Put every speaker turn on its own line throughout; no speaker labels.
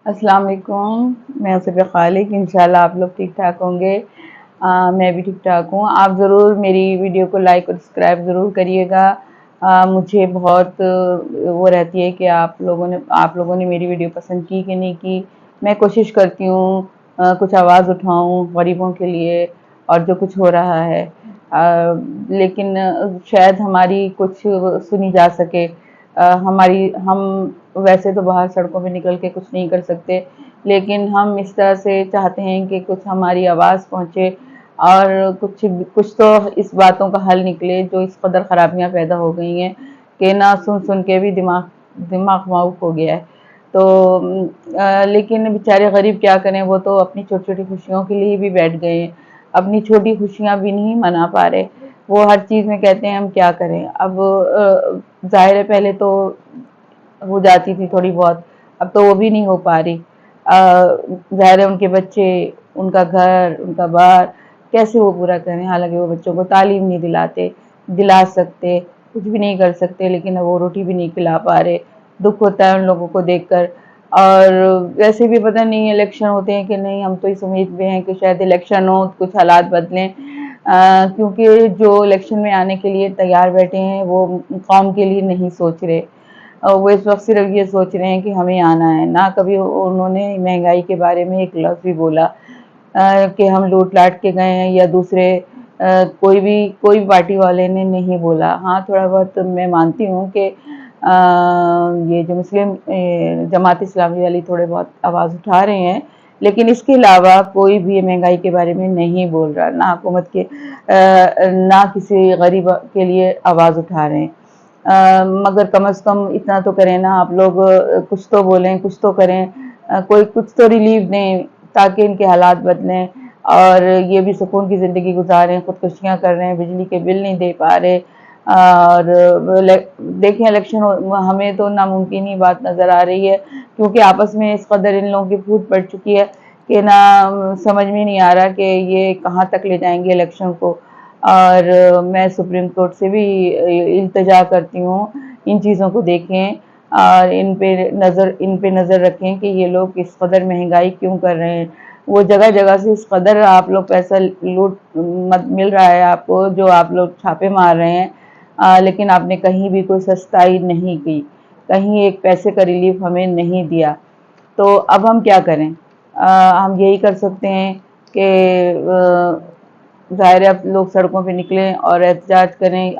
अस्सलाम वालेकुम। मैं आसिफ खालिक। इंशाल्लाह आप लोग ठीक ठाक होंगे। मैं भी ठीक ठाक हूँ। आप ज़रूर मेरी वीडियो को लाइक और सब्सक्राइब ज़रूर करिएगा। मुझे बहुत वो रहती है कि आप लोगों ने मेरी वीडियो पसंद की कि नहीं की। मैं कोशिश करती हूँ कुछ आवाज़ उठाऊँ गरीबों के लिए और जो कुछ हो रहा है, लेकिन शायद हमारी कुछ सुनी जा सके। हम वैसे तो बाहर सड़कों पे निकल के कुछ नहीं कर सकते, लेकिन हम इस तरह से चाहते हैं कि कुछ हमारी आवाज़ पहुँचे और कुछ कुछ तो इस बातों का हल निकले जो इस कदर ख़राबियाँ पैदा हो गई हैं कि ना सुन सुन के भी दिमाग दिमाग माऊक हो गया है। तो लेकिन बेचारे गरीब क्या करें, वो तो अपनी छोटी छोटी खुशियों के लिए भी बैठ गए हैं। अपनी छोटी खुशियाँ भी नहीं मना पा रहे। वो हर चीज़ में कहते हैं हम क्या करें। अब ज़ाहिर है पहले तो हो जाती थी थोड़ी बहुत, अब तो वो भी नहीं हो पा रही। ज़ाहिर है उनके बच्चे, उनका घर, उनका बार कैसे वो पूरा करें, हालांकि वो बच्चों को तालीम नहीं दिला सकते, कुछ भी नहीं कर सकते, लेकिन वो रोटी भी नहीं खिला पा रहे। दुख होता है उन लोगों को देखकर। और वैसे भी पता नहीं इलेक्शन होते हैं कि नहीं, हम तो इस उम्मीद में हैं कि शायद इलेक्शन हो, कुछ हालात बदलें, क्योंकि जो इलेक्शन में आने के लिए तैयार बैठे हैं वो कौम के लिए नहीं सोच रहे। वो इस वक्त सिर्फ ये सोच रहे हैं कि हमें आना है। ना कभी उन्होंने महंगाई के बारे में एक लफ्ज़ भी बोला कि हम लूट लाट के गए हैं, या दूसरे कोई पार्टी वाले ने नहीं बोला। हाँ, थोड़ा बहुत मैं मानती हूँ कि ये जो मुस्लिम जमात इस्लामी वाली थोड़े बहुत आवाज़ उठा रहे हैं, लेकिन इसके अलावा कोई भी महंगाई के बारे में नहीं बोल रहा। ना हुकूमत के ना किसी गरीब के लिए आवाज़ उठा रहे हैं। मगर कम से कम इतना तो करें ना आप लोग, कुछ तो बोलें, कुछ तो करें, कोई कुछ तो रिलीफ दें ताकि इनके हालात बदलें और ये भी सुकून की ज़िंदगी गुजारें। खुदकुशियाँ कर रहे हैं, बिजली के बिल नहीं दे पा रहे। और देखें इलेक्शन हमें तो नामुमकिन ही बात नज़र आ रही है, क्योंकि आपस में इस कदर इन लोगों की फूट पड़ चुकी है कि ना समझ में नहीं आ रहा कि ये कहाँ तक ले जाएंगे इलेक्शन को। और मैं सुप्रीम कोर्ट से भी इल्तिजा करती हूँ, इन चीज़ों को देखें और इन पे नज़र रखें कि ये लोग इस कदर महंगाई क्यों कर रहे हैं। वो जगह जगह से इस कदर आप लोग पैसा लूट मत मिल रहा है आपको, जो आप लोग छापे मार रहे हैं, लेकिन आपने कहीं भी कोई सस्ताई नहीं की, कहीं एक पैसे का रिलीफ हमें नहीं दिया। तो अब हम क्या करें? हम यही कर सकते हैं कि ज़ाहिर है अब लोग सड़कों पे निकलें और एहतजाज करें,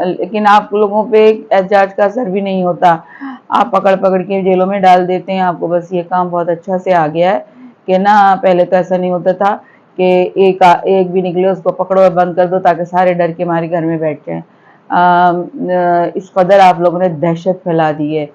लेकिन आप लोगों पे एहतजाज का असर भी नहीं होता। आप पकड़ पकड़ के जेलों में डाल देते हैं। आपको बस ये काम बहुत अच्छा से आ गया है कि ना पहले तो ऐसा नहीं होता था कि एक भी निकले उसको पकड़ो और बंद कर दो ताकि सारे डर के मारे घर में बैठ जाएं। इस कदर आप लोगों ने दहशत फैला दी है।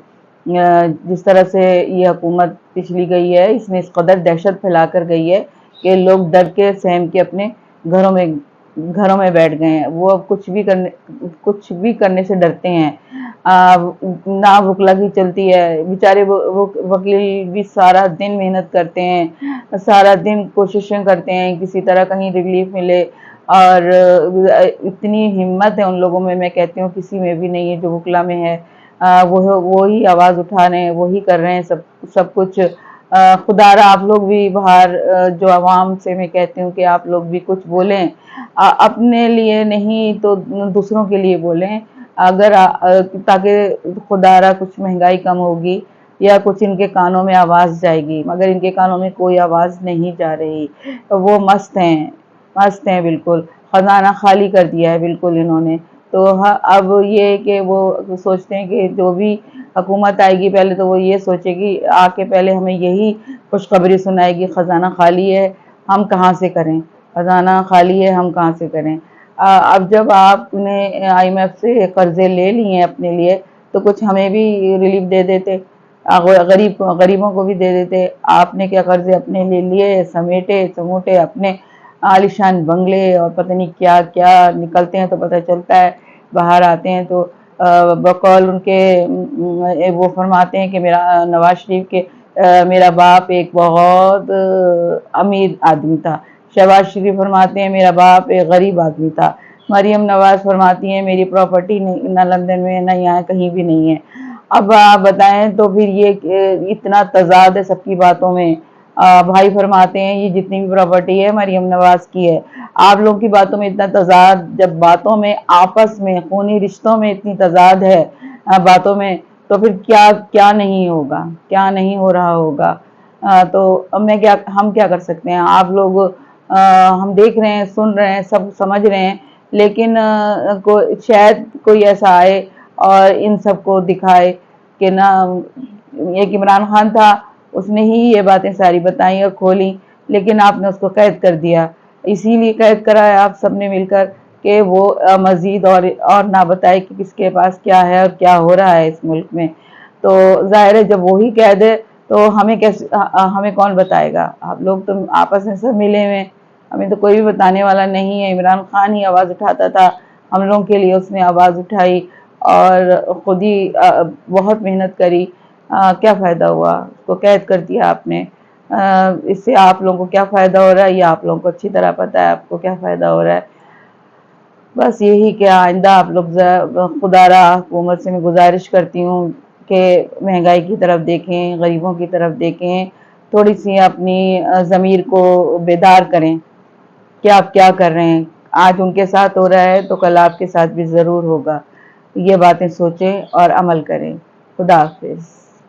जिस तरह से ये हुकूमत पिछली गई है, इसने इस कदर दहशत फैला कर गई है कि लोग डर के सहम के अपने घरों में बैठ गए हैं। वो अब कुछ भी करने से डरते हैं। ना वकला की चलती है, बेचारे वो वकील भी सारा दिन मेहनत करते हैं, सारा दिन कोशिशें करते हैं किसी तरह कहीं रिलीफ मिले। और इतनी हिम्मत है उन लोगों में, मैं कहती हूँ किसी में भी नहीं है जो वकला में है। वो ही आवाज़ उठा रहे हैं, वो ही कर रहे हैं सब कुछ। खुदारा आप लोग भी बाहर, जो आवाम से मैं कहती हूँ कि आप लोग भी कुछ बोलें, अपने लिए नहीं तो दूसरों के लिए बोलें। अगर ताकि खुदारा कुछ महंगाई कम होगी या कुछ इनके कानों में आवाज़ जाएगी, मगर इनके कानों में कोई आवाज़ नहीं जा रही। वो मस्त हैं बिल्कुल। ख़जाना खाली कर दिया है बिल्कुल इन्होंने। तो अब ये कि वो सोचते हैं कि जो भी हुकूमत आएगी पहले तो वो ये सोचेगी, आके पहले हमें यही खुशखबरी सुनाएगी, ख़जाना खाली है, हम कहाँ से करें, ख़जाना खाली है, हम कहाँ से करें। अब जब आपने IMF से कर्जे ले लिए हैं अपने लिए, तो कुछ हमें भी रिलीफ दे देते, गरीबों को भी दे देते। आपने क्या कर्जे अपने ले लिए, समेटे समूटे अपने आलिशान बंगले और पता नहीं क्या क्या। निकलते हैं तो पता चलता है, बाहर आते हैं तो बकौल उनके वो फरमाते हैं कि नवाज शरीफ के मेरा बाप एक बहुत अमीर आदमी था। शहबाज शरीफ फरमाते हैं मेरा बाप एक गरीब आदमी था। मरियम नवाज फरमाती हैं मेरी प्रॉपर्टी ना लंदन में ना यहाँ कहीं भी नहीं है। اب آپ بتائیں تو پھر یہ اتنا تضاد ہے سب کی باتوں میں۔ بھائی فرماتے ہیں یہ جتنی بھی پراپرٹی ہے مریم نواز کی ہے، آپ لوگوں کی باتوں میں اتنا تضاد، جب باتوں میں آپس میں خونی رشتوں میں اتنی تضاد ہے باتوں میں، تو پھر کیا نہیں ہوگا، کیا نہیں ہو رہا ہوگا۔ تو ہم کیا کر سکتے ہیں؟ آپ لوگ ہم دیکھ رہے ہیں، سن رہے ہیں، سب سمجھ رہے ہیں، لیکن شاید کوئی ایسا آئے اور ان سب کو دکھائے کہ نہ، ایک عمران خان تھا، اس نے ہی یہ باتیں ساری بتائیں اور کھولیں، لیکن آپ نے اس کو قید کر دیا، اسی لیے قید کرا ہے آپ سب نے مل کر کہ وہ مزید اور نہ بتائے کہ کس کے پاس کیا ہے اور کیا ہو رہا ہے اس ملک میں۔ تو ظاہر ہے جب وہی قید ہے تو ہمیں کون بتائے گا؟ آپ لوگ تو آپس میں سب ملے ہوئے، ہمیں تو کوئی بھی بتانے والا نہیں ہے۔ عمران خان ہی آواز اٹھاتا تھا ہم لوگوں کے لیے، اس نے آواز اٹھائی اور خود ہی بہت محنت کری، کیا فائدہ ہوا؟ اس کو قید کر دیا آپ نے۔ اس سے آپ لوگوں کو کیا فائدہ ہو رہا ہے یہ آپ لوگوں کو اچھی طرح پتہ ہے، آپ کو کیا فائدہ ہو رہا ہے۔ بس یہی کہ آئندہ آپ لوگ خدا را حکومت سے میں گزارش کرتی ہوں کہ مہنگائی کی طرف دیکھیں، غریبوں کی طرف دیکھیں، تھوڑی سی اپنی ضمیر کو بیدار کریں کہ آپ کیا کر رہے ہیں۔ آج ان کے ساتھ ہو رہا ہے تو کل آپ کے ساتھ بھی ضرور ہوگا۔ یہ باتیں سوچیں اور عمل کریں۔ خدا حافظ۔